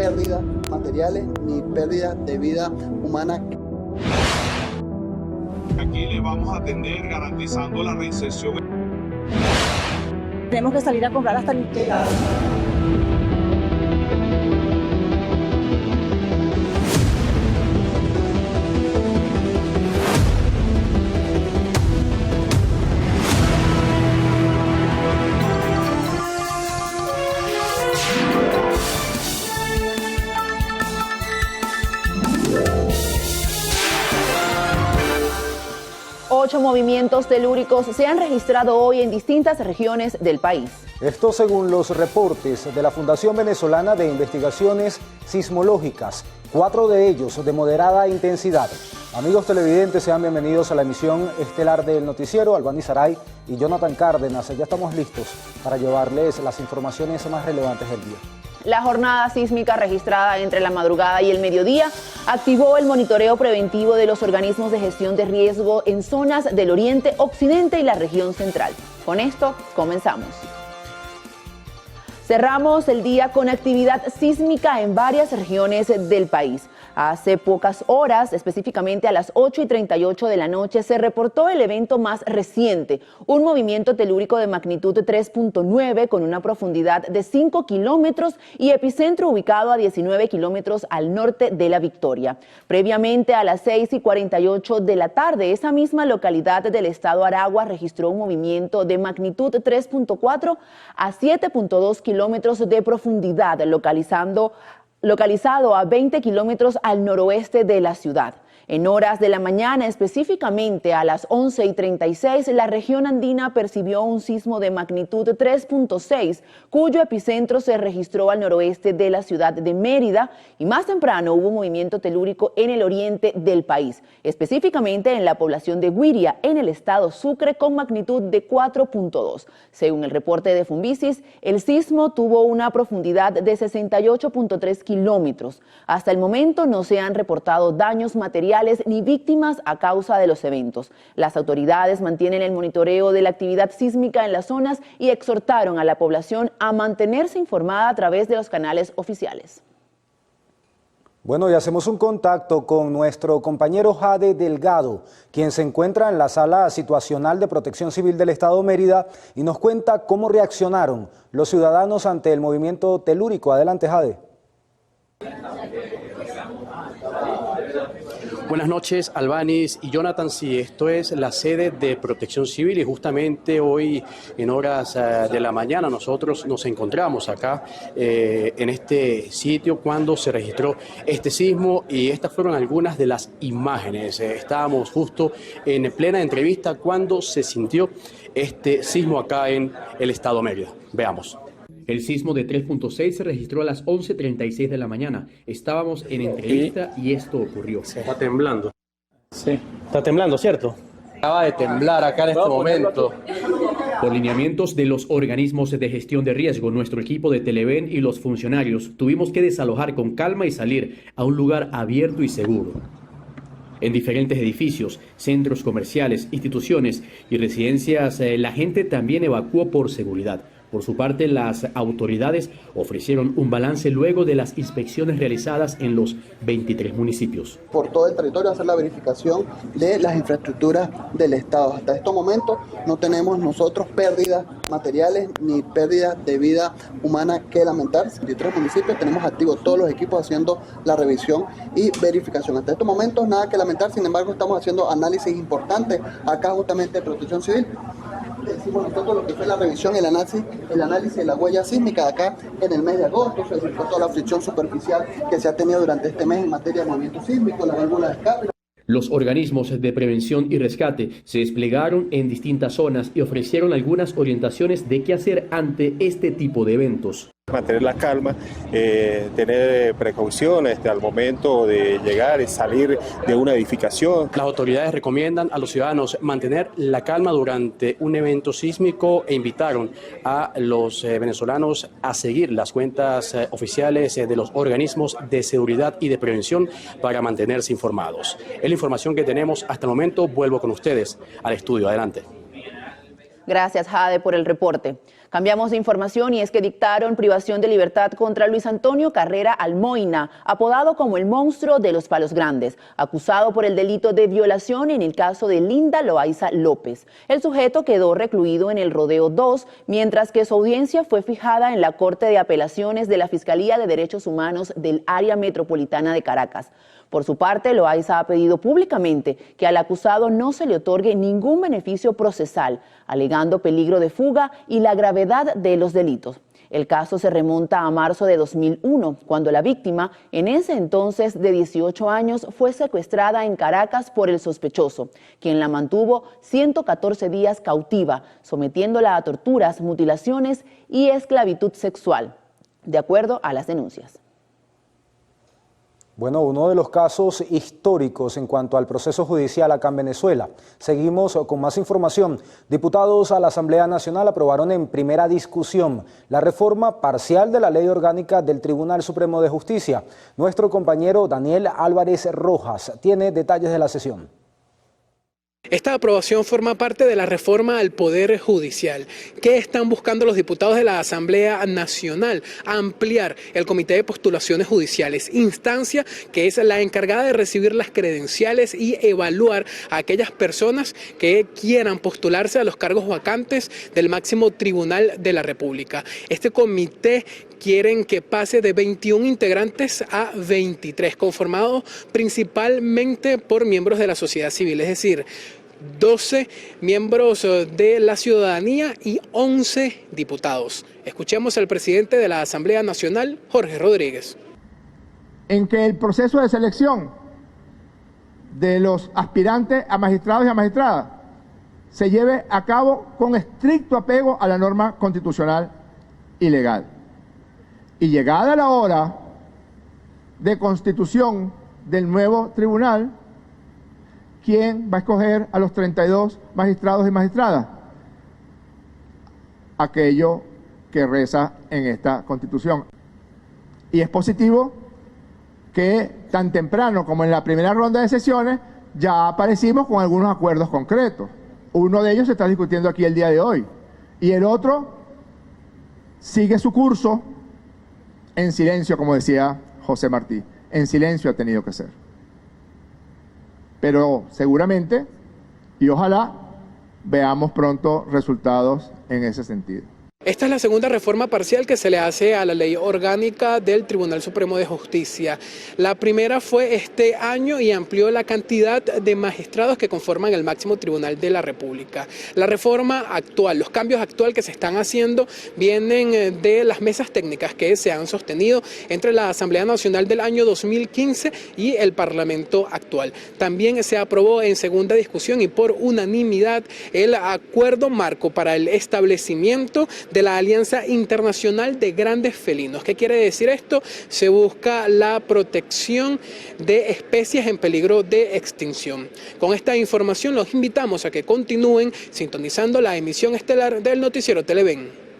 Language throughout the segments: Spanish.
pérdidas materiales ni pérdidas de vida humana. Aquí le vamos a atender garantizando la reinserción. Tenemos que salir a comprar hasta el lado. Ocho movimientos telúricos se han registrado hoy en distintas regiones del país. Esto según los reportes de la Fundación Venezolana de Investigaciones Sismológicas, 4 de ellos de moderada intensidad. Amigos televidentes, sean bienvenidos a la emisión estelar del noticiero. Albany Saray y Jonathan Cárdenas, ya estamos listos para llevarles las informaciones más relevantes del día. La jornada sísmica registrada entre la madrugada y el mediodía activó el monitoreo preventivo de los organismos de gestión de riesgo en zonas del oriente, occidente y la región central. Con esto comenzamos. Cerramos el día con actividad sísmica en varias regiones del país. Hace pocas horas, específicamente a las 8:38 de la noche, se reportó el evento más reciente, un movimiento telúrico de magnitud 3.9 con una profundidad de 5 kilómetros y epicentro ubicado a 19 kilómetros al norte de La Victoria. Previamente, a las 6:48 de la tarde, esa misma localidad del estado Aragua registró un movimiento de magnitud 3.4 a 7.2 kilómetros de profundidad, localizado a 20 kilómetros al noroeste de la ciudad. En horas de la mañana, específicamente a las 11:36, la región andina percibió un sismo de magnitud 3.6, cuyo epicentro se registró al noroeste de la ciudad de Mérida, y más temprano hubo un movimiento telúrico en el oriente del país, específicamente en la población de Guiria, en el estado Sucre, con magnitud de 4.2. Según el reporte de Funvisis, el sismo tuvo una profundidad de 68.3 kilómetros. Hasta el momento no se han reportado daños materiales ni víctimas a causa de los eventos. Las autoridades mantienen el monitoreo de la actividad sísmica en las zonas y exhortaron a la población a mantenerse informada a través de los canales oficiales. Bueno, y hacemos un contacto con nuestro compañero Jade Delgado, quien se encuentra en la Sala Situacional de Protección Civil del Estado Mérida y nos cuenta cómo reaccionaron los ciudadanos ante el movimiento telúrico. Adelante, Jade. Buenas noches, Albanis y Jonathan. Sí, esto es la sede de Protección Civil y justamente hoy en horas de la mañana nosotros nos encontramos acá en este sitio cuando se registró este sismo, y estas fueron algunas de las imágenes. Estábamos justo en plena entrevista cuando se sintió este sismo acá en el estado Mérida. Veamos. El sismo de 3.6 se registró a las 11:36 de la mañana. Estábamos en entrevista y esto ocurrió. Se está temblando. Sí. Está temblando, ¿cierto? Acaba de temblar acá en este momento. Por lineamientos de los organismos de gestión de riesgo, nuestro equipo de Televen y los funcionarios tuvimos que desalojar con calma y salir a un lugar abierto y seguro. En diferentes edificios, centros comerciales, instituciones y residencias, la gente también evacuó por seguridad. Por su parte, las autoridades ofrecieron un balance luego de las inspecciones realizadas en los 23 municipios. Por todo el territorio hacer la verificación de las infraestructuras del Estado. Hasta estos momentos no tenemos nosotros pérdidas materiales ni pérdidas de vida humana que lamentar. En 23 municipios tenemos activos todos los equipos haciendo la revisión y verificación. Hasta estos momentos nada que lamentar, sin embargo estamos haciendo análisis importantes acá justamente de Protección Civil. Hicimos nosotros lo que fue la revisión, el análisis de la huella sísmica acá en el mes de agosto. Se verificó toda la fricción superficial que se ha tenido durante este mes en materia de movimiento sísmico, la válvula de escape. Los organismos de prevención y rescate se desplegaron en distintas zonas y ofrecieron algunas orientaciones de qué hacer ante este tipo de eventos. Mantener la calma, tener precauciones al momento de llegar y salir de una edificación. Las autoridades recomiendan a los ciudadanos mantener la calma durante un evento sísmico e invitaron a los venezolanos a seguir las cuentas oficiales de los organismos de seguridad y de prevención para mantenerse informados. Es la información que tenemos hasta el momento. Vuelvo con ustedes al estudio. Adelante. Gracias, Jade, por el reporte. Cambiamos de información y es que dictaron privación de libertad contra Luis Antonio Carrera Almoina, apodado como el monstruo de los Palos Grandes, acusado por el delito de violación en el caso de Linda Loaiza López. El sujeto quedó recluido en el Rodeo 2, mientras que su audiencia fue fijada en la Corte de Apelaciones de la Fiscalía de Derechos Humanos del Área Metropolitana de Caracas. Por su parte, Loaiza ha pedido públicamente que al acusado no se le otorgue ningún beneficio procesal, alegando peligro de fuga y la gravedad de los delitos. El caso se remonta a marzo de 2001, cuando la víctima, en ese entonces de 18 años, fue secuestrada en Caracas por el sospechoso, quien la mantuvo 114 días cautiva, sometiéndola a torturas, mutilaciones y esclavitud sexual, de acuerdo a las denuncias. Bueno, uno de los casos históricos en cuanto al proceso judicial acá en Venezuela. Seguimos con más información. Diputados a la Asamblea Nacional aprobaron en primera discusión la reforma parcial de la Ley Orgánica del Tribunal Supremo de Justicia. Nuestro compañero Daniel Álvarez Rojas tiene detalles de la sesión. Esta aprobación forma parte de la reforma al Poder Judicial. ¿Qué están buscando los diputados de la Asamblea Nacional? Ampliar el Comité de Postulaciones Judiciales, instancia que es la encargada de recibir las credenciales y evaluar a aquellas personas que quieran postularse a los cargos vacantes del máximo tribunal de la República. Este comité quieren que pase de 21 integrantes a 23, conformado principalmente por miembros de la sociedad civil, es decir, 12 miembros de la ciudadanía y 11 diputados. Escuchemos al presidente de la Asamblea Nacional, Jorge Rodríguez. En que el proceso de selección de los aspirantes a magistrados y a magistradas se lleve a cabo con estricto apego a la norma constitucional y legal. Y llegada la hora de constitución del nuevo tribunal, ¿quién va a escoger a los 32 magistrados y magistradas? Aquello que reza en esta Constitución. Y es positivo que tan temprano como en la primera ronda de sesiones ya aparecimos con algunos acuerdos concretos. Uno de ellos se está discutiendo aquí el día de hoy y el otro sigue su curso en silencio, como decía José Martí. En silencio ha tenido que ser. Pero seguramente, y ojalá, veamos pronto resultados en ese sentido. Esta es la segunda reforma parcial que se le hace a la Ley Orgánica del Tribunal Supremo de Justicia. La primera fue este año y amplió la cantidad de magistrados que conforman el máximo tribunal de la República. La reforma actual, los cambios actuales que se están haciendo vienen de las mesas técnicas que se han sostenido entre la Asamblea Nacional del año 2015 y el Parlamento actual. También se aprobó en segunda discusión y por unanimidad el acuerdo marco para el establecimiento de la Alianza Internacional de Grandes Felinos. ¿Qué quiere decir esto? Se busca la protección de especies en peligro de extinción. Con esta información los invitamos a que continúen sintonizando la emisión estelar del noticiero Televen.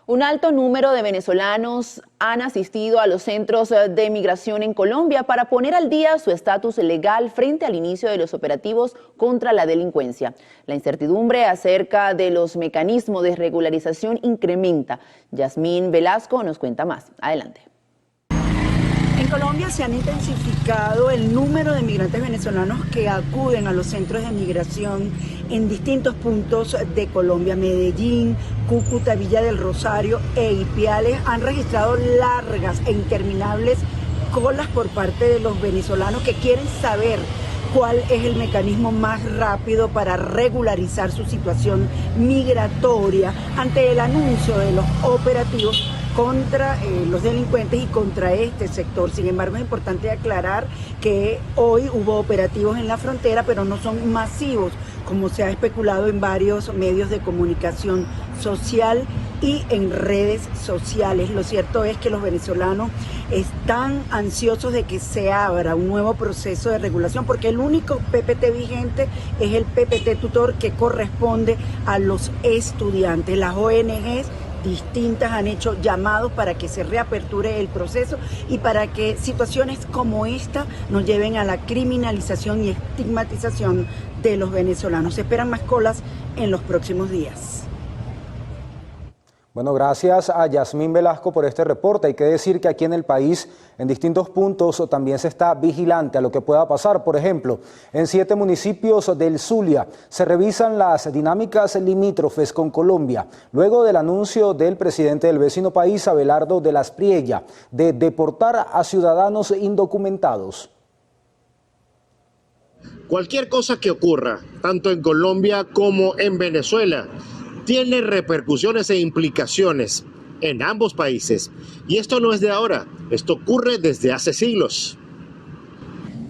Un alto número de venezolanos han asistido a los centros de migración en Colombia para poner al día su estatus legal frente al inicio de los operativos contra la delincuencia. La incertidumbre acerca de los mecanismos de regularización incrementa. Yasmín Velasco nos cuenta más. Adelante. En Colombia se han intensificado el número de migrantes venezolanos que acuden a los centros de migración en distintos puntos de Colombia. Medellín, Cúcuta, Villa del Rosario e Ipiales han registrado largas e interminables colas por parte de los venezolanos que quieren saber cuál es el mecanismo más rápido para regularizar su situación migratoria ante el anuncio de los operativos contra los delincuentes y contra este sector. Sin embargo, es importante aclarar que hoy hubo operativos en la frontera, pero no son masivos, como se ha especulado en varios medios de comunicación social y en redes sociales. Lo cierto es que los venezolanos están ansiosos de que se abra un nuevo proceso de regulación, porque el único PPT vigente es el PPT tutor que corresponde a los estudiantes. Las ONGs distintas han hecho llamados para que se reaperture el proceso y para que situaciones como esta nos lleven a la criminalización y estigmatización de los venezolanos. Se esperan más colas en los próximos días. Bueno, gracias a Yasmín Velasco por este reporte. Hay que decir que aquí en el país, en distintos puntos, también se está vigilante a lo que pueda pasar. Por ejemplo, en 7 municipios del Zulia se revisan las dinámicas limítrofes con Colombia, luego del anuncio del presidente del vecino país, Abelardo de la Espriella, de deportar a ciudadanos indocumentados. Cualquier cosa que ocurra, tanto en Colombia como en Venezuela, tiene repercusiones e implicaciones en ambos países. Y esto no es de ahora, esto ocurre desde hace siglos.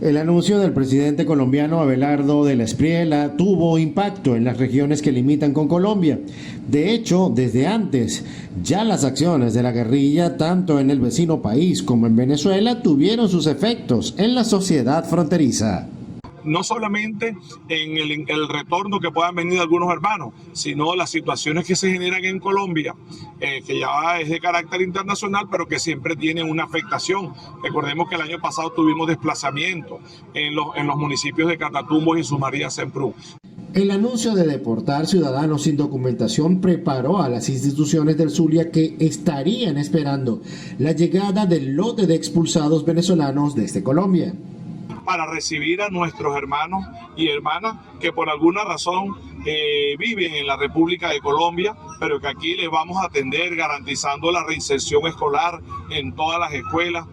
El anuncio del presidente colombiano Abelardo de la Espriella tuvo impacto en las regiones que limitan con Colombia. De hecho, desde antes, ya las acciones de la guerrilla, tanto en el vecino país como en Venezuela, tuvieron sus efectos en la sociedad fronteriza. No solamente en el retorno que puedan venir algunos hermanos, sino las situaciones que se generan en Colombia, que ya es de carácter internacional, pero que siempre tienen una afectación. Recordemos que el año pasado tuvimos desplazamiento en los municipios de Catatumbo y Sumaría Semprún. El anuncio de deportar ciudadanos sin documentación preparó a las instituciones del Zulia que estarían esperando la llegada del lote de expulsados venezolanos desde Colombia, para recibir a nuestros hermanos y hermanas que por alguna razón viven en la República de Colombia, pero que aquí les vamos a atender garantizando la reinserción escolar en todas las escuelas.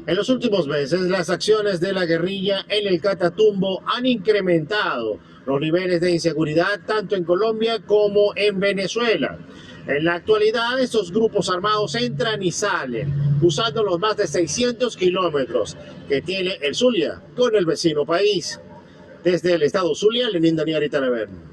En los últimos meses, las acciones de la guerrilla en el Catatumbo han incrementado los niveles de inseguridad tanto en Colombia como en Venezuela. En la actualidad, estos grupos armados entran y salen, usando los más de 600 kilómetros que tiene el Zulia con el vecino país. Desde el estado Zulia, Lenín Daniel y Televen.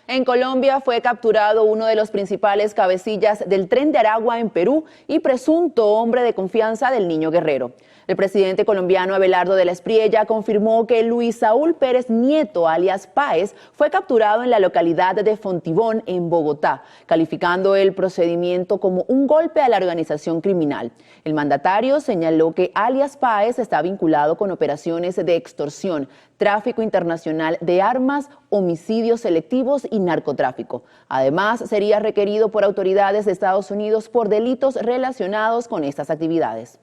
En Colombia fue capturado uno de los principales cabecillas del Tren de Aragua en Perú y presunto hombre de confianza del Niño Guerrero. El presidente colombiano Abelardo de la Espriella confirmó que Luis Saúl Pérez Nieto, alias Páez, fue capturado en la localidad de Fontibón, en Bogotá, calificando el procedimiento como un golpe a la organización criminal. El mandatario señaló que alias Páez está vinculado con operaciones de extorsión, tráfico internacional de armas, homicidios selectivos y narcotráfico. Además, sería requerido por autoridades de Estados Unidos por delitos relacionados con estas actividades.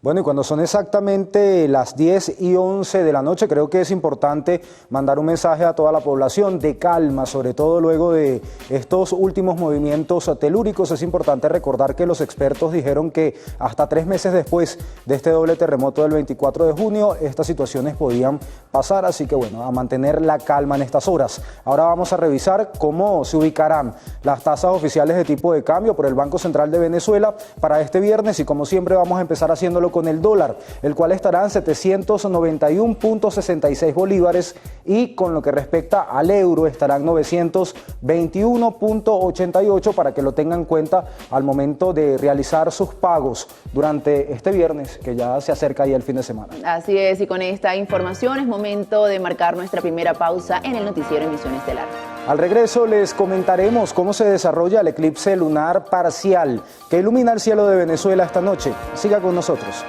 Bueno, y cuando son exactamente las 10:11 de la noche, creo que es importante mandar un mensaje a toda la población de calma, sobre todo luego de estos últimos movimientos telúricos. Es importante recordar que los expertos dijeron que hasta 3 meses después de este doble terremoto del 24 de junio, estas situaciones podían pasar, así que bueno, a mantener la calma en estas horas. Ahora vamos a revisar cómo se ubicarán las tasas oficiales de tipo de cambio por el Banco Central de Venezuela para este viernes, y como siempre vamos a empezar haciéndolo con el dólar, el cual estará en 791.66 bolívares, y con lo que respecta al euro estarán 921.88 para que lo tengan en cuenta al momento de realizar sus pagos durante este viernes, que ya se acerca ya el fin de semana. Así es, y con esta información es momento de marcar nuestra primera pausa en el noticiero Emisión Estelar. Al regreso les comentaremos cómo se desarrolla el eclipse lunar parcial que ilumina el cielo de Venezuela esta noche. Siga con nosotros.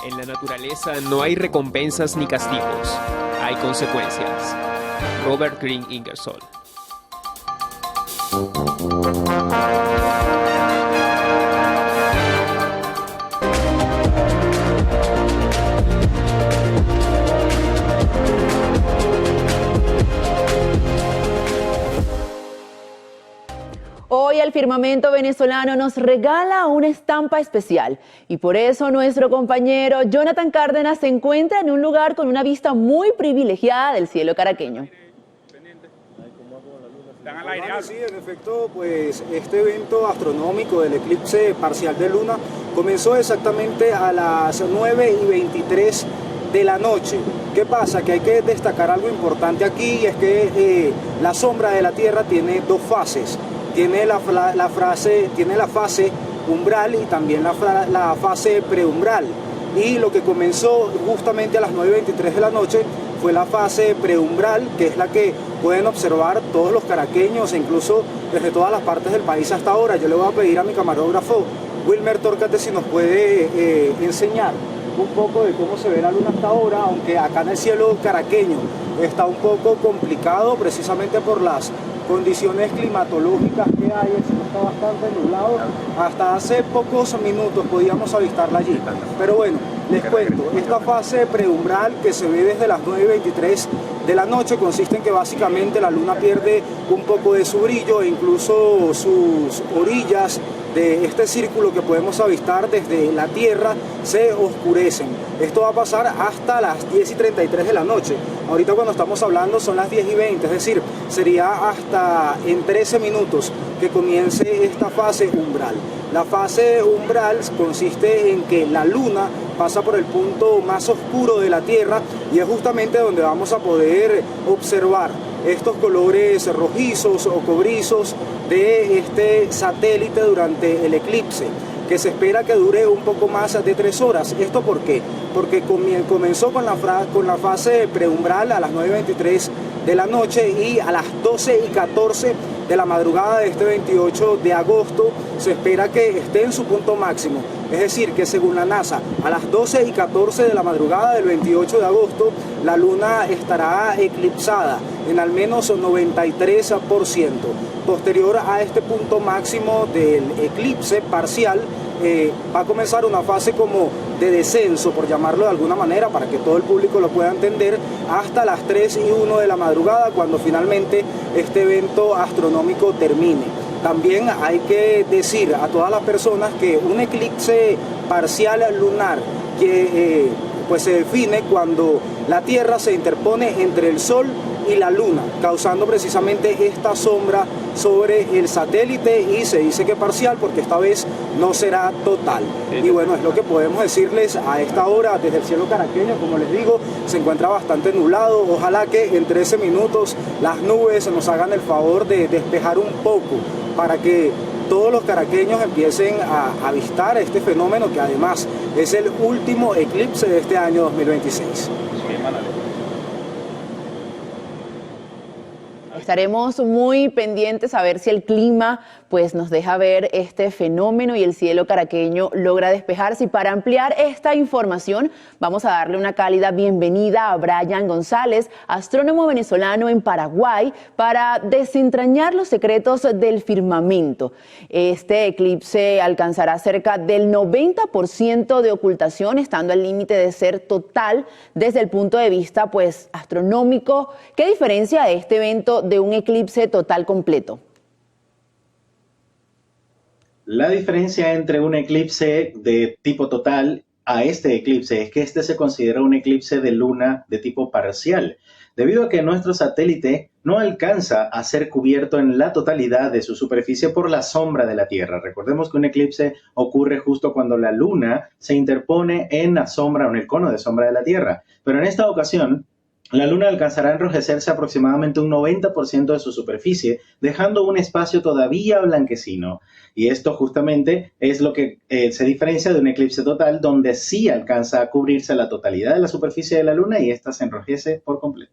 En la naturaleza no hay recompensas ni castigos, hay consecuencias. Robert Greene Ingersoll. Hoy el firmamento venezolano nos regala una estampa especial y por eso nuestro compañero Jonathan Cárdenas se encuentra en un lugar con una vista muy privilegiada del cielo caraqueño. Sí, en efecto, pues este evento astronómico del eclipse parcial de luna comenzó exactamente a las 9:23 de la noche. ¿Qué pasa? Que hay que destacar algo importante aquí, y es que la sombra de la Tierra tiene 2 fases. Tiene la fase umbral y también la fase preumbral. Y lo que comenzó justamente a las 9:23 de la noche fue la fase preumbral, que es la que pueden observar todos los caraqueños e incluso desde todas las partes del país hasta ahora. Yo le voy a pedir a mi camarógrafo Wilmer Tórcate si nos puede enseñar un poco de cómo se ve la luna hasta ahora, aunque acá en el cielo caraqueño está un poco complicado precisamente por las condiciones climatológicas que hay. El cielo está bastante nublado. Hasta hace pocos minutos podíamos avistarla allí. Pero bueno, les cuento, esta fase preumbral que se ve desde las 9:23 de la noche consiste en que básicamente la luna pierde un poco de su brillo e incluso sus orillas de este círculo que podemos avistar desde la Tierra se oscurecen. Esto va a pasar hasta las 10:33 de la noche. Ahorita cuando estamos hablando son las 10:20, es decir, sería hasta en 13 minutos que comience esta fase umbral. La fase umbral consiste en que la luna pasa por el punto más oscuro de la Tierra y es justamente donde vamos a poder observar estos colores rojizos o cobrizos de este satélite durante el eclipse, que se espera que dure un poco más de 3 horas. ¿Esto por qué? Porque comenzó con la fase preumbral a las 9:23 de la noche y a las 12:14 de la madrugada de este 28 de agosto se espera que esté en su punto máximo. Es decir, que según la NASA, a las 12:14 de la madrugada del 28 de agosto, la luna estará eclipsada en al menos 93%. Posterior a este punto máximo del eclipse parcial, va a comenzar una fase como de descenso, por llamarlo de alguna manera, para que todo el público lo pueda entender, hasta las 3:01 de la madrugada, cuando finalmente este evento astronómico termine. También hay que decir a todas las personas que un eclipse parcial lunar que pues se define cuando la Tierra se interpone entre el Sol y la Luna, causando precisamente esta sombra sobre el satélite, y se dice que parcial porque esta vez no será total. Y bueno, es lo que podemos decirles a esta hora desde el cielo caraqueño. Como les digo, se encuentra bastante nublado. Ojalá que en 13 minutos las nubes nos hagan el favor de despejar un poco para que todos los caraqueños empiecen a avistar este fenómeno, que además es el último eclipse de este año 2026. Estaremos muy pendientes a ver si el clima pues nos deja ver este fenómeno y el cielo caraqueño logra despejarse. Y para ampliar esta información vamos a darle una cálida bienvenida a Brian González, astrónomo venezolano en Paraguay, para desentrañar los secretos del firmamento. Este eclipse alcanzará cerca del 90% de ocultación, estando al límite de ser total desde el punto de vista pues astronómico. ¿Qué diferencia este evento de un eclipse total completo? La diferencia entre un eclipse de tipo total a este eclipse es que este se considera un eclipse de luna de tipo parcial, debido a que nuestro satélite no alcanza a ser cubierto en la totalidad de su superficie por la sombra de la Tierra. Recordemos que un eclipse ocurre justo cuando la luna se interpone en la sombra o en el cono de sombra de la Tierra, pero en esta ocasión la luna alcanzará a enrojecerse aproximadamente un 90% de su superficie, dejando un espacio todavía blanquecino. Y esto justamente es lo que se diferencia de un eclipse total, donde sí alcanza a cubrirse la totalidad de la superficie de la luna y ésta se enrojece por completo.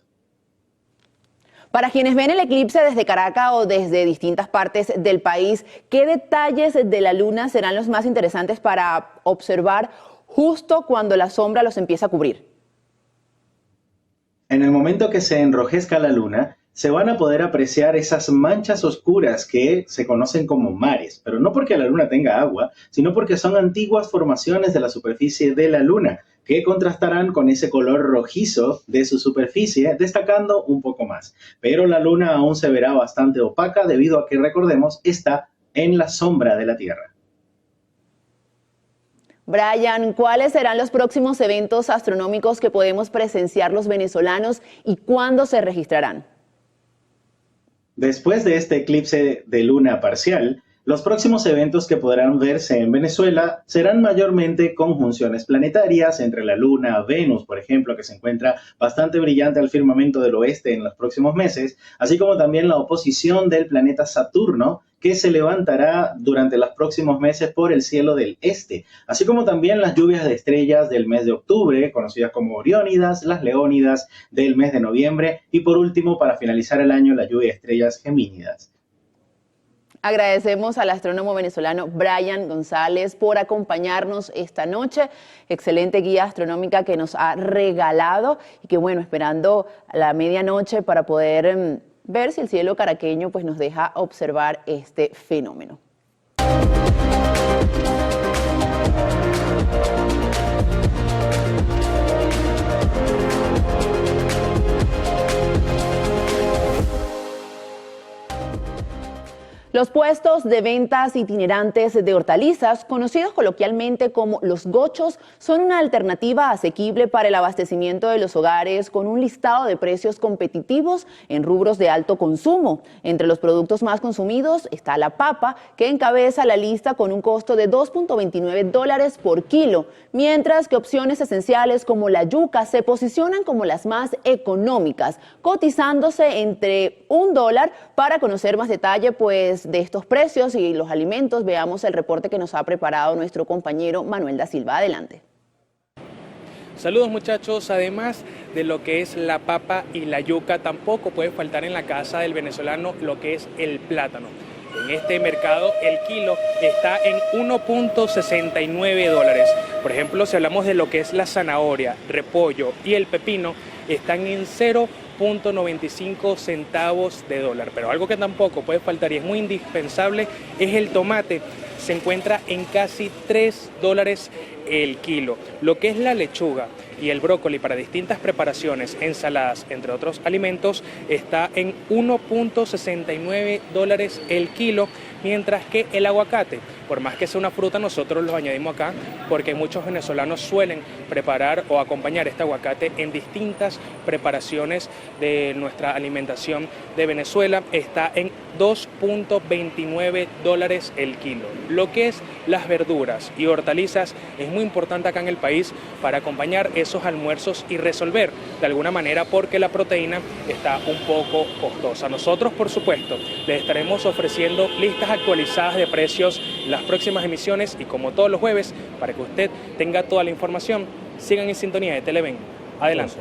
Para quienes ven el eclipse desde Caracas o desde distintas partes del país, ¿qué detalles de la luna serán los más interesantes para observar justo cuando la sombra los empieza a cubrir? En el momento que se enrojezca la luna, se van a poder apreciar esas manchas oscuras que se conocen como mares, pero no porque la luna tenga agua, sino porque son antiguas formaciones de la superficie de la luna, que contrastarán con ese color rojizo de su superficie, destacando un poco más. Pero la luna aún se verá bastante opaca debido a que, recordemos, está en la sombra de la Tierra. Brian, ¿cuáles serán los próximos eventos astronómicos que podemos presenciar los venezolanos y cuándo se registrarán? Después de este eclipse de luna parcial, los próximos eventos que podrán verse en Venezuela serán mayormente conjunciones planetarias entre la Luna, Venus, por ejemplo, que se encuentra bastante brillante al firmamento del oeste en los próximos meses, así como también la oposición del planeta Saturno, que se levantará durante los próximos meses por el cielo del este, así como también las lluvias de estrellas del mes de octubre, conocidas como Oriónidas, las Leónidas del mes de noviembre, y por último, para finalizar el año, la lluvia de estrellas Gemínidas. Agradecemos al astrónomo venezolano Brian González por acompañarnos esta noche. Excelente guía astronómica que nos ha regalado y que bueno, esperando a la medianoche para poder ver si el cielo caraqueño pues nos deja observar este fenómeno. Los puestos de ventas itinerantes de hortalizas, conocidos coloquialmente como los gochos, son una alternativa asequible para el abastecimiento de los hogares con un listado de precios competitivos en rubros de alto consumo. Entre los productos más consumidos está la papa, que encabeza la lista con un costo de $2.29 por kilo, mientras que opciones esenciales como la yuca se posicionan como las más económicas, cotizándose entre $1. Para conocer más detalle de estos precios y los alimentos, veamos el reporte que nos ha preparado nuestro compañero Manuel da Silva. Adelante. Saludos muchachos, además de lo que es la papa y la yuca, tampoco puede faltar en la casa del venezolano lo que es el plátano. En este mercado el kilo está en $1.69. Por ejemplo, si hablamos de lo que es la zanahoria, repollo y el pepino, están en 0.95 centavos de dólar. Pero algo que tampoco puede faltar y es muy indispensable es el tomate. Se encuentra en casi $3 el kilo. Lo que es la lechuga y el brócoli para distintas preparaciones, ensaladas, entre otros alimentos, está en $1.69 el kilo, mientras que el aguacate, por más que sea una fruta, nosotros lo añadimos acá porque muchos venezolanos suelen preparar o acompañar este aguacate en distintas preparaciones de nuestra alimentación de Venezuela, está en $2.29 el kilo. Lo que es las verduras y hortalizas es muy importante acá en el país para acompañar esos almuerzos y resolver de alguna manera porque la proteína está un poco costosa. Nosotros, por supuesto, les estaremos ofreciendo listas actualizadas de precios en las próximas emisiones y como todos los jueves, para que usted tenga toda la información, sigan en sintonía de Televen. Adelante.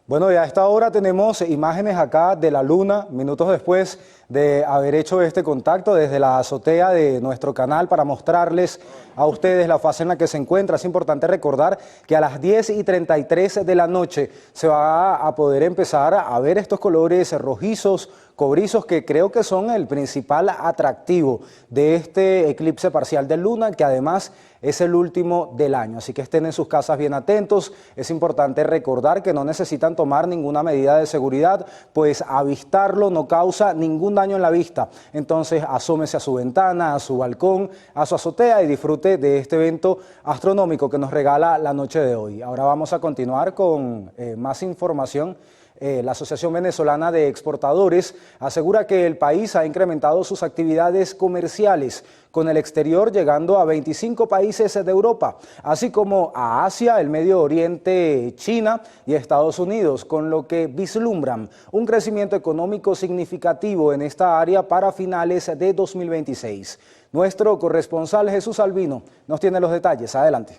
Bueno, ya a esta hora tenemos imágenes acá de la luna, minutos después de haber hecho este contacto desde la azotea de nuestro canal para mostrarles a ustedes la fase en la que se encuentra. Es importante recordar que a las 10:33 de la noche se va a poder empezar a ver estos colores rojizos, cobrizos, que creo que son el principal atractivo de este eclipse parcial de luna, que además es el último del año. Así que estén en sus casas bien atentos. Es importante recordar que no necesitan tomar ninguna medida de seguridad, pues avistarlo no causa ningún daño en la vista. Entonces asómese a su ventana, a su balcón, a su azotea y disfrute de este evento astronómico que nos regala la noche de hoy. Ahora vamos a continuar con más información. La Asociación Venezolana de Exportadores asegura que el país ha incrementado sus actividades comerciales con el exterior, llegando a 25 países de Europa, así como a Asia, el Medio Oriente, China y Estados Unidos, con lo que vislumbran un crecimiento económico significativo en esta área para finales de 2026. Nuestro corresponsal Jesús Albino nos tiene los detalles. Adelante.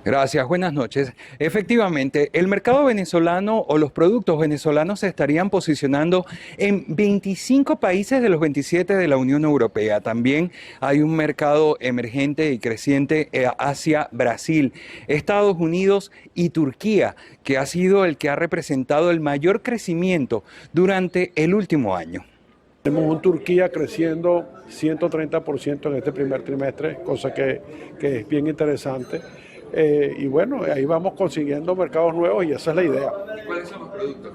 Gracias, buenas noches. Efectivamente, el mercado venezolano o los productos venezolanos se estarían posicionando en 25 países de los 27 de la Unión Europea. También hay un mercado emergente y creciente hacia Brasil, Estados Unidos y Turquía, que ha sido el que ha representado el mayor crecimiento durante el último año. Tenemos un Turquía creciendo 130% en este primer trimestre, cosa que es bien interesante. Y bueno, ahí vamos consiguiendo mercados nuevos y esa es la idea. ¿Cuáles son los productos?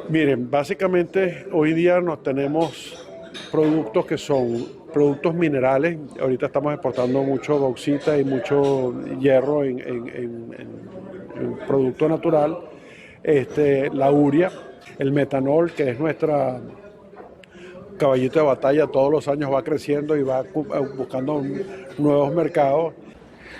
Miren, básicamente hoy día tenemos productos que son productos minerales. Ahorita estamos exportando mucho bauxita y mucho hierro en producto natural. La urea, el metanol, que es nuestra caballito de batalla, todos los años va creciendo y va buscando nuevos mercados.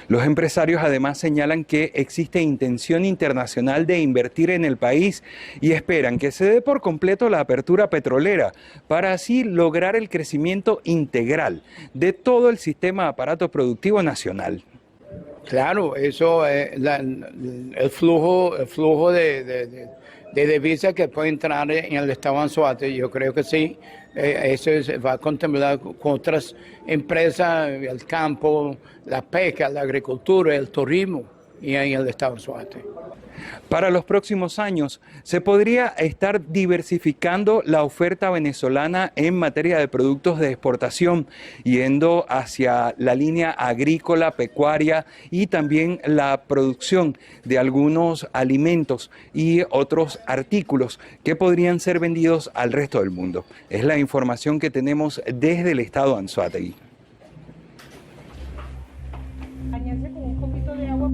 Los empresarios además señalan que existe intención internacional de invertir en el país y esperan que se dé por completo la apertura petrolera para así lograr el crecimiento integral de todo el sistema de aparato productivo nacional. Claro, eso el flujo de divisas que puede entrar en el estado de Anzoátegui. Yo creo que sí, eso va a contemplar con otras empresas, el campo, la pesca, la agricultura, el turismo y en el estado de Anzoátegui. Para los próximos años, ¿se podría estar diversificando la oferta venezolana en materia de productos de exportación, yendo hacia la línea agrícola, pecuaria y también la producción de algunos alimentos y otros artículos que podrían ser vendidos al resto del mundo? Es la información que tenemos desde el estado de Anzoátegui. Bañarse con un poquito de agua.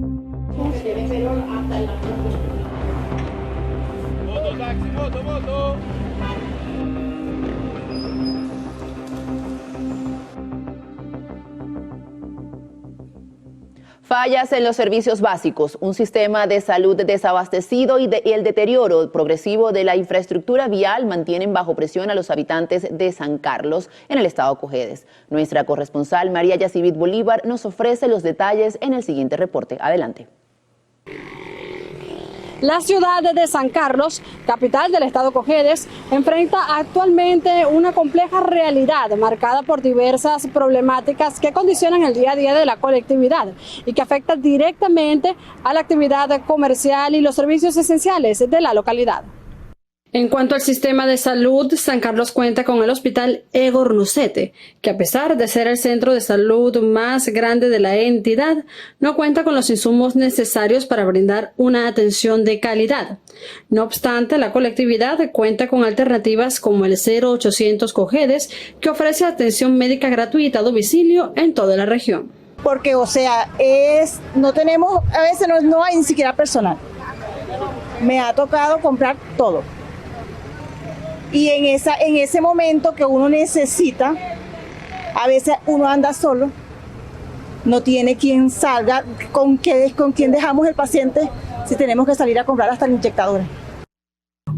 Fallas en los servicios básicos, un sistema de salud desabastecido y el deterioro progresivo de la infraestructura vial mantienen bajo presión a los habitantes de San Carlos, en el estado Cojedes. Nuestra corresponsal María Yacivit Bolívar nos ofrece los detalles en el siguiente reporte. Adelante. La ciudad de San Carlos, capital del estado Cojedes, enfrenta actualmente una compleja realidad marcada por diversas problemáticas que condicionan el día a día de la colectividad y que afectan directamente a la actividad comercial y los servicios esenciales de la localidad. En cuanto al sistema de salud, San Carlos cuenta con el Hospital Egor Nucete, que a pesar de ser el centro de salud más grande de la entidad, no cuenta con los insumos necesarios para brindar una atención de calidad. No obstante, la colectividad cuenta con alternativas como el 0800 Cojedes, que ofrece atención médica gratuita a domicilio en toda la región. Porque, no tenemos, a veces no hay ni siquiera personal. Me ha tocado comprar todo. Y en ese momento que uno necesita, a veces uno anda solo, no tiene quien salga, con quién dejamos el paciente si tenemos que salir a comprar hasta el inyectador.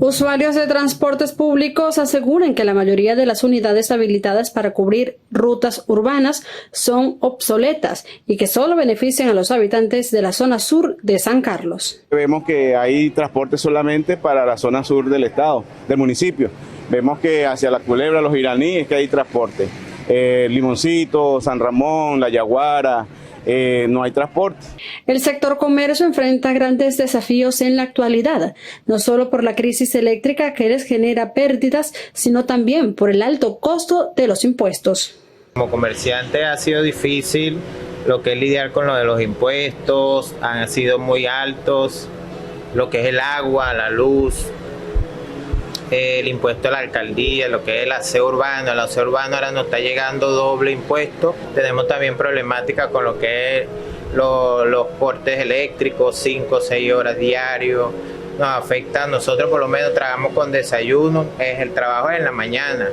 Usuarios de transportes públicos aseguran que la mayoría de las unidades habilitadas para cubrir rutas urbanas son obsoletas y que solo benefician a los habitantes de la zona sur de San Carlos. Vemos que hay transporte solamente para la zona sur del estado, del municipio. Vemos que hacia La Culebra, los iraníes, que hay transporte. Limoncito, San Ramón, La Yaguara, no hay transporte. El sector comercio enfrenta grandes desafíos en la actualidad, no solo por la crisis eléctrica que les genera pérdidas, sino también por el alto costo de los impuestos. Como comerciante ha sido difícil lo que es lidiar con lo de los impuestos, han sido muy altos, lo que es el agua, la luz, el impuesto a la alcaldía, lo que es el aseo urbano. El aseo urbano ahora nos está llegando doble impuesto. Tenemos también problemática con lo que es los cortes eléctricos, 5 o 6 horas diarios. Nos afecta, nosotros por lo menos trabajamos con desayuno, el trabajo es en la mañana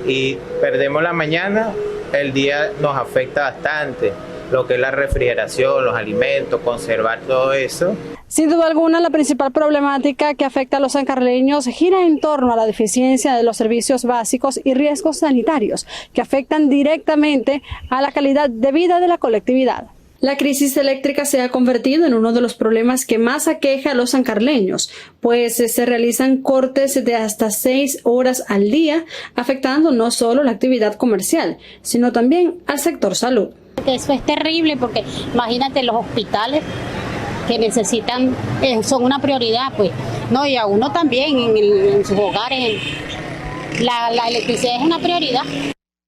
y perdemos la mañana, el día nos afecta bastante. Lo que es la refrigeración, los alimentos, conservar todo eso. Sin duda alguna, la principal problemática que afecta a los sancarleños gira en torno a la deficiencia de los servicios básicos y riesgos sanitarios que afectan directamente a la calidad de vida de la colectividad. La crisis eléctrica se ha convertido en uno de los problemas que más aqueja a los sancarleños, pues se realizan cortes de hasta 6 horas al día, afectando no solo la actividad comercial, sino también al sector salud. Eso es terrible porque imagínate los hospitales que necesitan, son una prioridad, pues, no, y a uno también en sus hogares, la electricidad es una prioridad.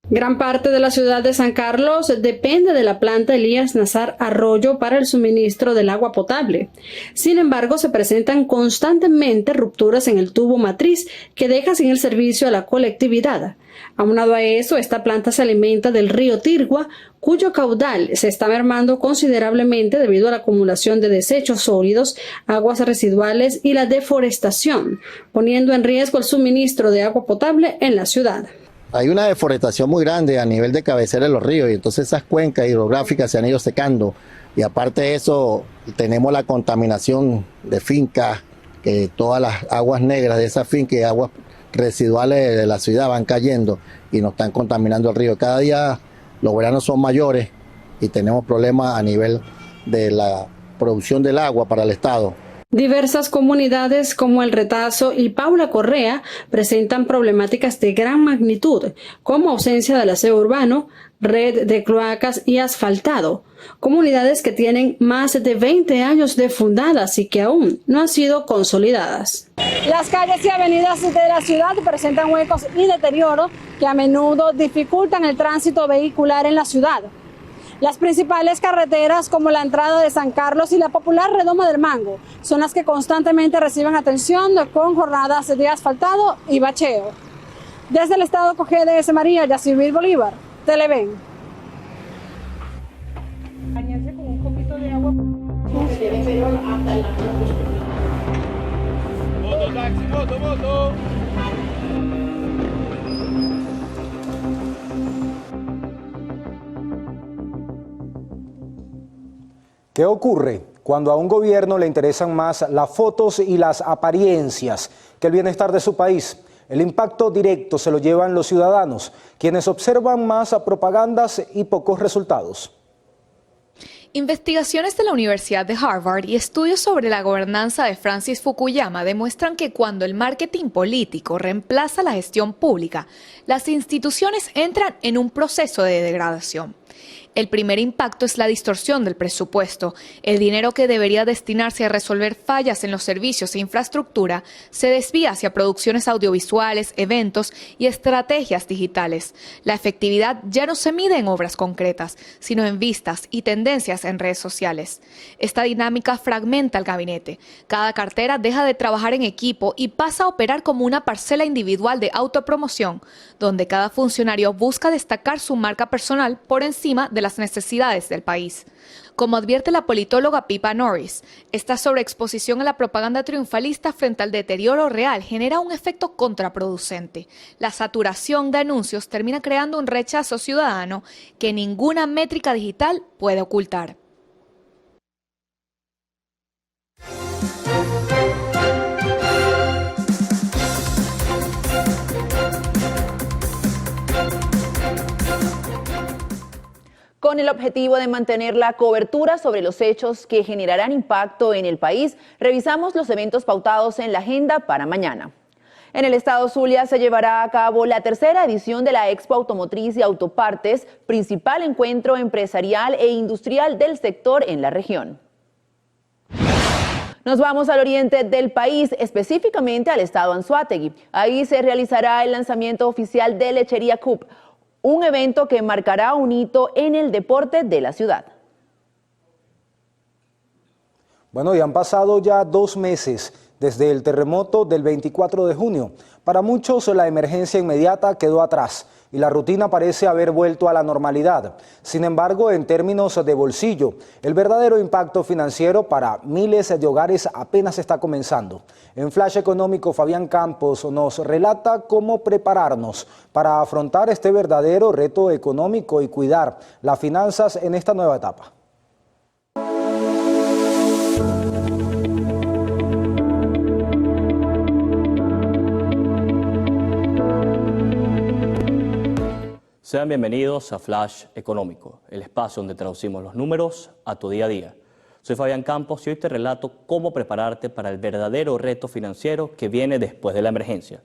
Gran parte de la ciudad de San Carlos depende de la planta Elías Nazar Arroyo para el suministro del agua potable. Sin embargo, se presentan constantemente rupturas en el tubo matriz que deja sin el servicio a la colectividad. Aunado a eso, esta planta se alimenta del río Tirgua, cuyo caudal se está mermando considerablemente debido a la acumulación de desechos sólidos, aguas residuales y la deforestación, poniendo en riesgo el suministro de agua potable en la ciudad. Hay una deforestación muy grande a nivel de cabecera de los ríos y entonces esas cuencas hidrográficas se han ido secando y aparte de eso tenemos la contaminación de fincas, que todas las aguas negras de esas fincas y aguas residuales de la ciudad van cayendo y nos están contaminando el río. Cada día los veranos son mayores y tenemos problemas a nivel de la producción del agua para el estado. Diversas comunidades como El Retazo y Paula Correa presentan problemáticas de gran magnitud, como ausencia del aseo urbano, red de cloacas y asfaltado. Comunidades que tienen más de 20 años de fundadas y que aún no han sido consolidadas. Las calles y avenidas de la ciudad presentan huecos y deterioro que a menudo dificultan el tránsito vehicular en la ciudad. Las principales carreteras como la entrada de San Carlos y la popular Redoma del Mango son las que constantemente reciben atención con jornadas de asfaltado y bacheo. Desde el estado Cojedes, María Yacivil Bolívar, Televen. Bañarse con un poquito de agua. Moto. ¿Qué ocurre cuando a un gobierno le interesan más las fotos y las apariencias que el bienestar de su país? El impacto directo se lo llevan los ciudadanos, quienes observan más a propagandas y pocos resultados. Investigaciones de la Universidad de Harvard y estudios sobre la gobernanza de Francis Fukuyama demuestran que cuando el marketing político reemplaza la gestión pública, las instituciones entran en un proceso de degradación. El primer impacto es la distorsión del presupuesto. El dinero que debería destinarse a resolver fallas en los servicios e infraestructura se desvía hacia producciones audiovisuales, eventos y estrategias digitales. La efectividad ya no se mide en obras concretas, sino en vistas y tendencias en redes sociales. Esta dinámica fragmenta el gabinete. Cada cartera deja de trabajar en equipo y pasa a operar como una parcela individual de autopromoción, donde cada funcionario busca destacar su marca personal por encima de las necesidades del país. Como advierte la politóloga Pippa Norris, esta sobreexposición a la propaganda triunfalista frente al deterioro real genera un efecto contraproducente. La saturación de anuncios termina creando un rechazo ciudadano que ninguna métrica digital puede ocultar. Con el objetivo de mantener la cobertura sobre los hechos que generarán impacto en el país, revisamos los eventos pautados en la agenda para mañana. En el estado Zulia se llevará a cabo la tercera edición de la Expo Automotriz y Autopartes, principal encuentro empresarial e industrial del sector en la región. Nos vamos al oriente del país, específicamente al estado Anzoátegui. Ahí se realizará el lanzamiento oficial de Lechería Cup, un evento que marcará un hito en el deporte de la ciudad. Bueno, y han pasado ya 2 meses desde el terremoto del 24 de junio. Para muchos la emergencia inmediata quedó atrás y la rutina parece haber vuelto a la normalidad. Sin embargo, en términos de bolsillo, el verdadero impacto financiero para miles de hogares apenas está comenzando. En Flash Económico, Fabián Campos nos relata cómo prepararnos para afrontar este verdadero reto económico y cuidar las finanzas en esta nueva etapa. Sean bienvenidos a Flash Económico, el espacio donde traducimos los números a tu día a día. Soy Fabián Campos y hoy te relato cómo prepararte para el verdadero reto financiero que viene después de la emergencia.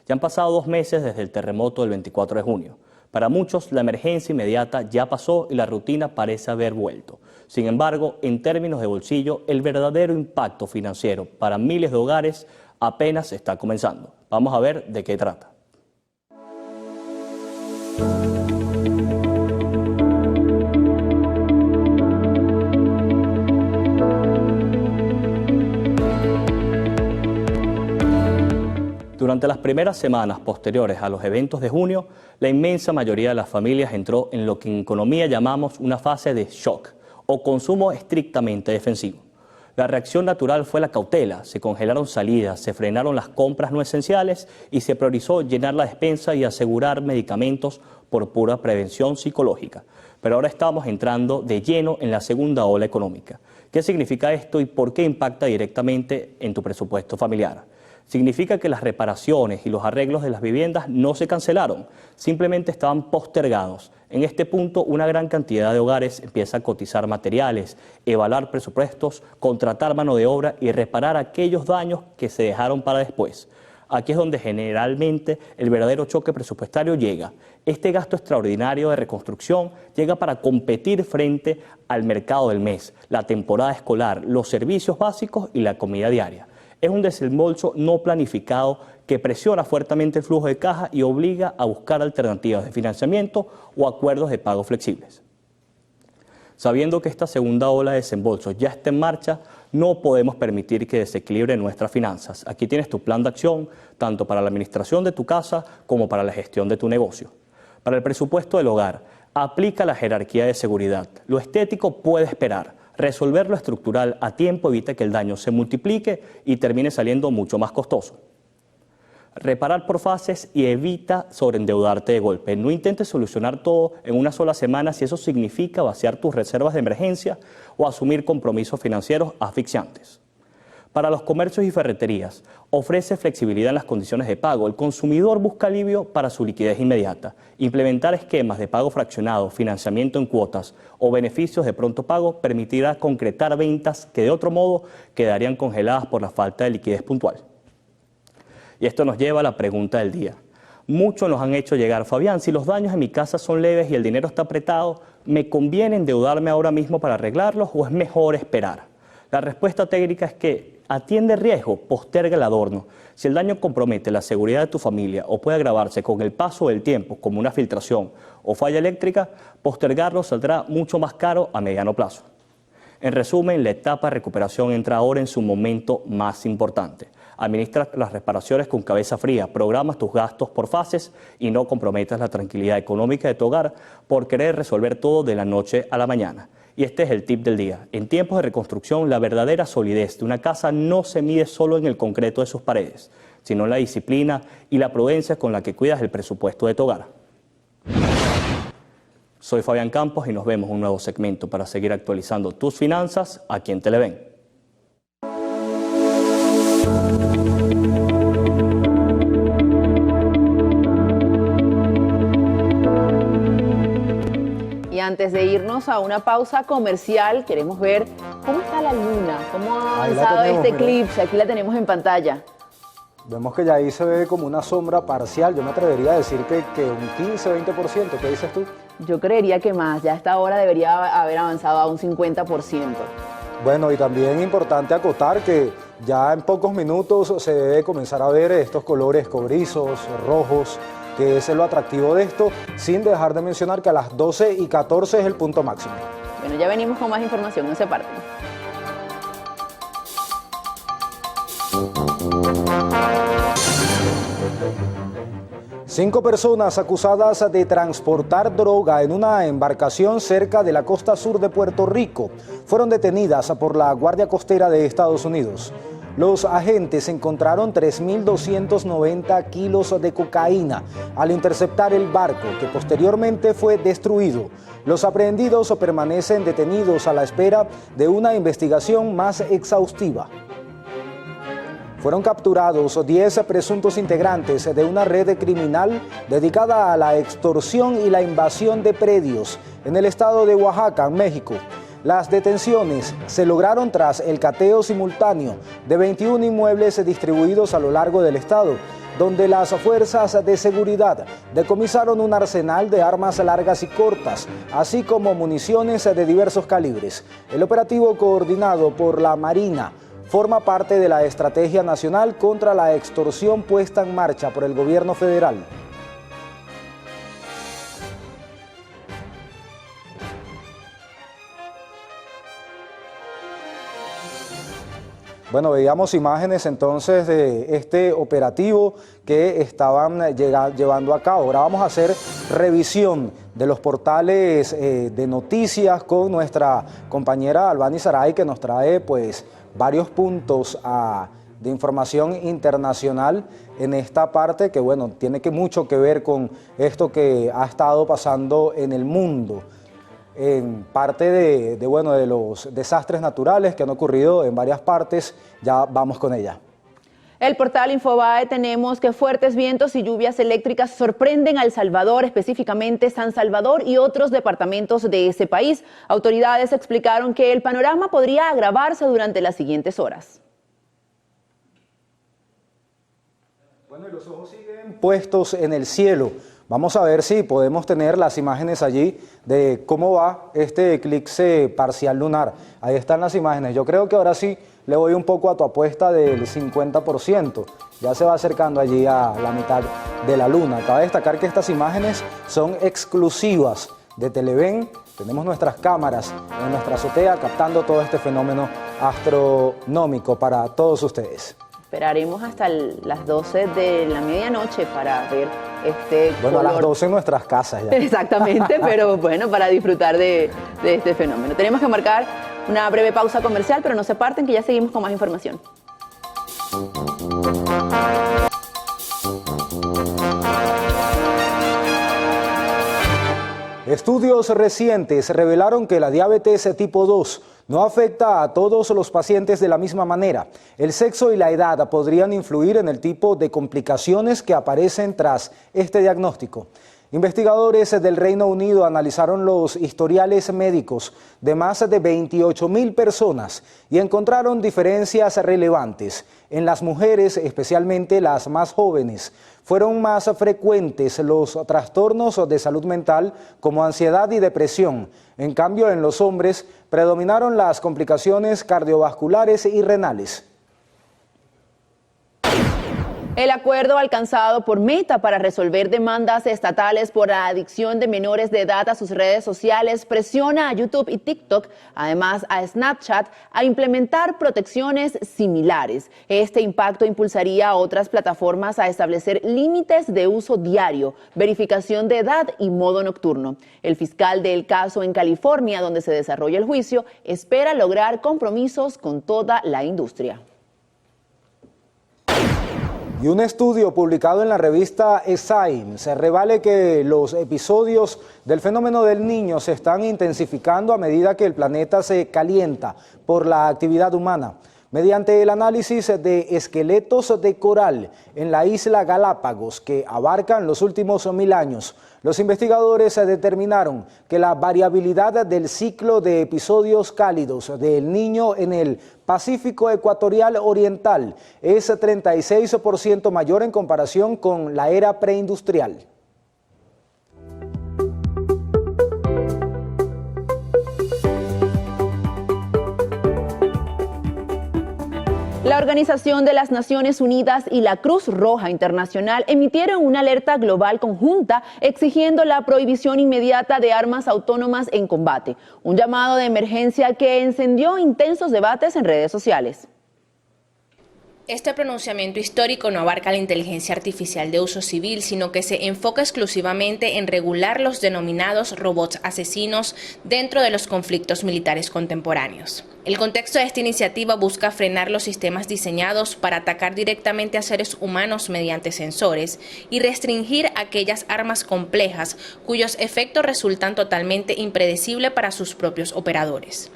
Ya han pasado 2 meses desde el terremoto del 24 de junio. Para muchos, la emergencia inmediata ya pasó y la rutina parece haber vuelto. Sin embargo, en términos de bolsillo, el verdadero impacto financiero para miles de hogares apenas está comenzando. Vamos a ver de qué trata. Durante las primeras semanas posteriores a los eventos de junio, la inmensa mayoría de las familias entró en lo que en economía llamamos una fase de shock o consumo estrictamente defensivo. La reacción natural fue la cautela, se congelaron salidas, se frenaron las compras no esenciales y se priorizó llenar la despensa y asegurar medicamentos por pura prevención psicológica. Pero ahora estamos entrando de lleno en la segunda ola económica. ¿Qué significa esto y por qué impacta directamente en tu presupuesto familiar? Significa que las reparaciones y los arreglos de las viviendas no se cancelaron, simplemente estaban postergados. En este punto, una gran cantidad de hogares empieza a cotizar materiales, evaluar presupuestos, contratar mano de obra y reparar aquellos daños que se dejaron para después. Aquí es donde generalmente el verdadero choque presupuestario llega. Este gasto extraordinario de reconstrucción llega para competir frente al mercado del mes, la temporada escolar, los servicios básicos y la comida diaria. Es un desembolso no planificado que presiona fuertemente el flujo de caja y obliga a buscar alternativas de financiamiento o acuerdos de pago flexibles. Sabiendo que esta segunda ola de desembolso ya está en marcha, no podemos permitir que desequilibre nuestras finanzas. Aquí tienes tu plan de acción, tanto para la administración de tu casa como para la gestión de tu negocio. Para el presupuesto del hogar, aplica la jerarquía de seguridad. Lo estético puede esperar. Resolver lo estructural a tiempo evita que el daño se multiplique y termine saliendo mucho más costoso. Reparar por fases y evita sobreendeudarte de golpe. No intentes solucionar todo en una sola semana si eso significa vaciar tus reservas de emergencia o asumir compromisos financieros asfixiantes. Para los comercios y ferreterías, ofrece flexibilidad en las condiciones de pago. El consumidor busca alivio para su liquidez inmediata. Implementar esquemas de pago fraccionado, financiamiento en cuotas o beneficios de pronto pago permitirá concretar ventas que de otro modo quedarían congeladas por la falta de liquidez puntual. Y esto nos lleva a la pregunta del día. Muchos nos han hecho llegar: Fabián, si los daños en mi casa son leves y el dinero está apretado, ¿me conviene endeudarme ahora mismo para arreglarlos o es mejor esperar? La respuesta técnica es que atiende riesgo, posterga el adorno. Si el daño compromete la seguridad de tu familia o puede agravarse con el paso del tiempo, como una filtración o falla eléctrica, postergarlo saldrá mucho más caro a mediano plazo. En resumen, la etapa de recuperación entra ahora en su momento más importante. Administra las reparaciones con cabeza fría, programas tus gastos por fases y no comprometas la tranquilidad económica de tu hogar por querer resolver todo de la noche a la mañana. Y este es el tip del día. En tiempos de reconstrucción, la verdadera solidez de una casa no se mide solo en el concreto de sus paredes, sino en la disciplina y la prudencia con la que cuidas el presupuesto de tu hogar. Soy Fabián Campos y nos vemos en un nuevo segmento para seguir actualizando tus finanzas aquí en Televen. Y antes de irnos a una pausa comercial, queremos ver cómo está la luna, cómo ha avanzado este eclipse. Aquí la tenemos en pantalla. Vemos que ya ahí se ve como una sombra parcial. Yo me atrevería a decir que un 15-20%. ¿Qué dices tú? Yo creería que más. Ya a esta hora debería haber avanzado a un 50%. Bueno, y también importante acotar que ya en pocos minutos se debe comenzar a ver estos colores cobrizos, rojos, que es lo atractivo de esto, sin dejar de mencionar que a las 12:14 es el punto máximo. Bueno, ya venimos con más información, no se parten. Cinco personas acusadas de transportar droga en una embarcación cerca de la costa sur de Puerto Rico fueron detenidas por la Guardia Costera de Estados Unidos. Los agentes encontraron 3.290 kilos de cocaína al interceptar el barco, que posteriormente fue destruido. Los aprehendidos permanecen detenidos a la espera de una investigación más exhaustiva. Fueron capturados 10 presuntos integrantes de una red criminal dedicada a la extorsión y la invasión de predios en el estado de Oaxaca, México. Las detenciones se lograron tras el cateo simultáneo de 21 inmuebles distribuidos a lo largo del estado, donde las fuerzas de seguridad decomisaron un arsenal de armas largas y cortas, así como municiones de diversos calibres. El operativo, coordinado por la Marina, forma parte de la Estrategia Nacional contra la Extorsión puesta en marcha por el gobierno federal. Bueno, veíamos imágenes entonces de este operativo que estaban llevando a cabo. Ahora vamos a hacer revisión de los portales de noticias con nuestra compañera Albany Saray, que nos trae pues varios puntos de información internacional en esta parte que bueno, tiene mucho que ver con esto que ha estado pasando en el mundo. En parte de los desastres naturales que han ocurrido en varias partes, ya vamos con ella. El portal Infobae tenemos que fuertes vientos y lluvias eléctricas sorprenden a El Salvador, específicamente San Salvador y otros departamentos de ese país. Autoridades explicaron que el panorama podría agravarse durante las siguientes horas. Bueno, y los ojos siguen puestos en el cielo. Vamos a ver si podemos tener las imágenes allí de cómo va este eclipse parcial lunar. Ahí están las imágenes. Yo creo que ahora sí le voy un poco a tu apuesta del 50%. Ya se va acercando allí a la mitad de la luna. Cabe destacar que estas imágenes son exclusivas de Televen. Tenemos nuestras cámaras en nuestra azotea captando todo este fenómeno astronómico para todos ustedes. Esperaremos hasta las 12 de la medianoche para ver este Bueno, color. a las 12 en nuestras casas ya. Exactamente, pero bueno, para disfrutar de este fenómeno. Tenemos que marcar una breve pausa comercial, pero no se parten que ya seguimos con más información. Estudios recientes revelaron que la diabetes tipo 2 no afecta a todos los pacientes de la misma manera. El sexo y la edad podrían influir en el tipo de complicaciones que aparecen tras este diagnóstico. Investigadores del Reino Unido analizaron los historiales médicos de más de 28.000 personas y encontraron diferencias relevantes. En las mujeres, especialmente las más jóvenes, fueron más frecuentes los trastornos de salud mental como ansiedad y depresión. En cambio, en los hombres predominaron las complicaciones cardiovasculares y renales. El acuerdo alcanzado por Meta para resolver demandas estatales por la adicción de menores de edad a sus redes sociales presiona a YouTube y TikTok, además a Snapchat, a implementar protecciones similares. Este impacto impulsaría a otras plataformas a establecer límites de uso diario, verificación de edad y modo nocturno. El fiscal del caso en California, donde se desarrolla el juicio, espera lograr compromisos con toda la industria. Y un estudio publicado en la revista Science revela que los episodios del fenómeno del Niño se están intensificando a medida que el planeta se calienta por la actividad humana. Mediante el análisis de esqueletos de coral en la isla Galápagos, que abarcan los últimos 1000 años, los investigadores determinaron que la variabilidad del ciclo de episodios cálidos del Niño en el Pacífico Ecuatorial Oriental es 36% mayor en comparación con la era preindustrial. La Organización de las Naciones Unidas y la Cruz Roja Internacional emitieron una alerta global conjunta exigiendo la prohibición inmediata de armas autónomas en combate, un llamado de emergencia que encendió intensos debates en redes sociales. Este pronunciamiento histórico no abarca la inteligencia artificial de uso civil, sino que se enfoca exclusivamente en regular los denominados robots asesinos dentro de los conflictos militares contemporáneos. El contexto de esta iniciativa busca frenar los sistemas diseñados para atacar directamente a seres humanos mediante sensores y restringir aquellas armas complejas cuyos efectos resultan totalmente impredecibles para sus propios operadores,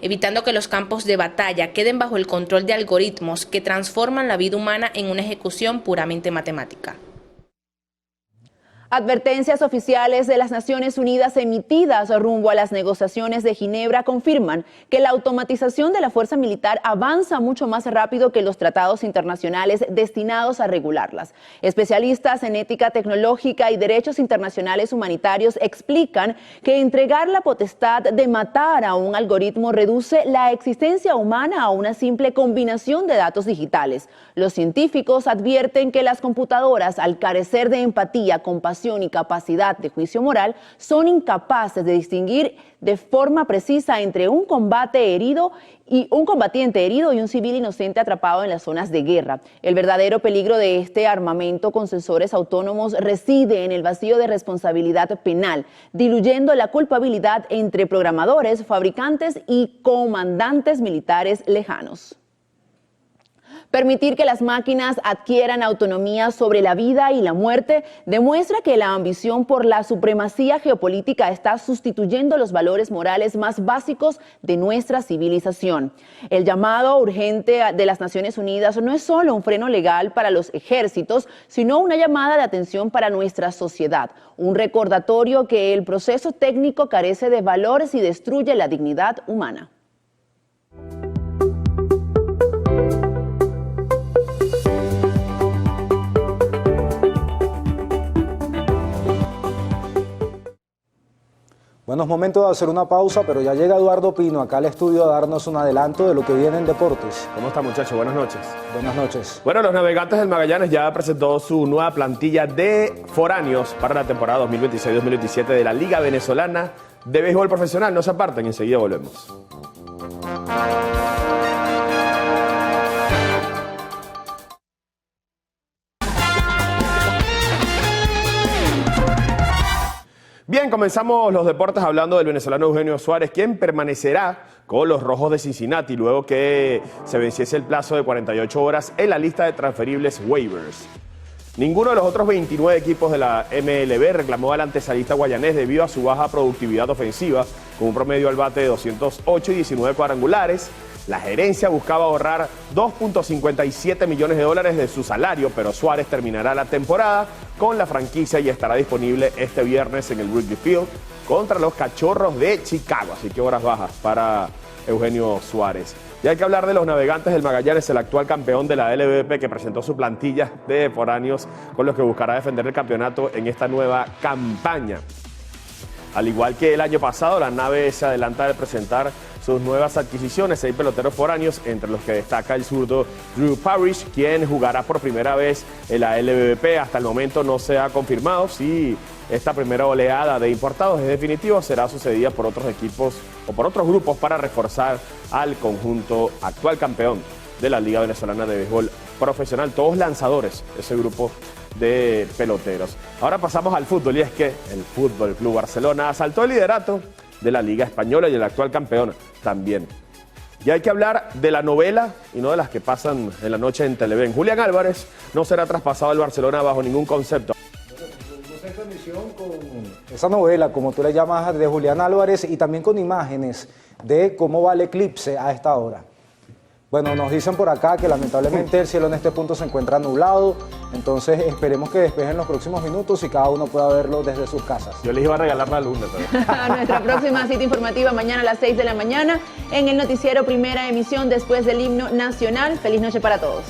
evitando que los campos de batalla queden bajo el control de algoritmos que transforman la vida humana en una ejecución puramente matemática. Advertencias oficiales de las Naciones Unidas emitidas rumbo a las negociaciones de Ginebra confirman que la automatización de la fuerza militar avanza mucho más rápido que los tratados internacionales destinados a regularlas. Especialistas en ética tecnológica y derechos internacionales humanitarios explican que entregar la potestad de matar a un algoritmo reduce la existencia humana a una simple combinación de datos digitales. Los científicos advierten que las computadoras, al carecer de empatía, compasión y capacidad de juicio moral, son incapaces de distinguir de forma precisa entre un combatiente herido y un civil inocente atrapado en las zonas de guerra. El verdadero peligro de este armamento con sensores autónomos reside en el vacío de responsabilidad penal, diluyendo la culpabilidad entre programadores, fabricantes y comandantes militares lejanos. Permitir que las máquinas adquieran autonomía sobre la vida y la muerte demuestra que la ambición por la supremacía geopolítica está sustituyendo los valores morales más básicos de nuestra civilización. El llamado urgente de las Naciones Unidas no es solo un freno legal para los ejércitos, sino una llamada de atención para nuestra sociedad, un recordatorio que el proceso técnico carece de valores y destruye la dignidad humana. Bueno, es momento de hacer una pausa, pero ya llega Eduardo Pino acá al estudio a darnos un adelanto de lo que viene en deportes. ¿Cómo está, muchachos? Buenas noches. Buenas noches. Bueno, los Navegantes del Magallanes ya presentó su nueva plantilla de foráneos para la temporada 2026-2027 de la Liga Venezolana de Béisbol Profesional. No se aparten, enseguida volvemos. Bien, comenzamos los deportes hablando del venezolano Eugenio Suárez, quien permanecerá con los Rojos de Cincinnati luego que se venciese el plazo de 48 horas en la lista de transferibles waivers. Ninguno de los otros 29 equipos de la MLB reclamó al antesalista guayanés debido a su baja productividad ofensiva, con un promedio al bate de 208 y 19 cuadrangulares. La gerencia buscaba ahorrar $2.57 millones de su salario, pero Suárez terminará la temporada con la franquicia y estará disponible este viernes en el Wrigley Field contra los Cachorros de Chicago. Así que horas bajas para Eugenio Suárez. Y hay que hablar de los Navegantes del Magallanes, el actual campeón de la LVP, que presentó su plantilla de foráneos con los que buscará defender el campeonato en esta nueva campaña. Al igual que el año pasado, la nave se adelanta de presentar sus nuevas adquisiciones, 6 peloteros foráneos, entre los que destaca el zurdo Drew Parrish, quien jugará por primera vez en la LVP. Hasta el momento no se ha confirmado si esta primera oleada de importados es definitiva o será sucedida por otros equipos o por otros grupos para reforzar al conjunto actual campeón de la Liga Venezolana de Béisbol Profesional. Todos lanzadores, ese grupo de peloteros. Ahora pasamos al fútbol, y es que el Fútbol Club Barcelona asaltó el liderato de la Liga Española y el actual campeón también. Y hay que hablar de la novela y no de las que pasan en la noche en Televen. Julián Álvarez no será traspasado al Barcelona bajo ningún concepto. Esa novela, como tú le llamas, de Julián Álvarez, y también con imágenes de cómo va el eclipse a esta hora. Bueno, nos dicen por acá que lamentablemente el cielo en este punto se encuentra nublado, entonces esperemos que despejen los próximos minutos y cada uno pueda verlo desde sus casas. Yo les iba a regalar la luna también. Nuestra próxima cita informativa mañana a las 6 de la mañana en el noticiero Primera Emisión después del himno nacional. Feliz noche para todos.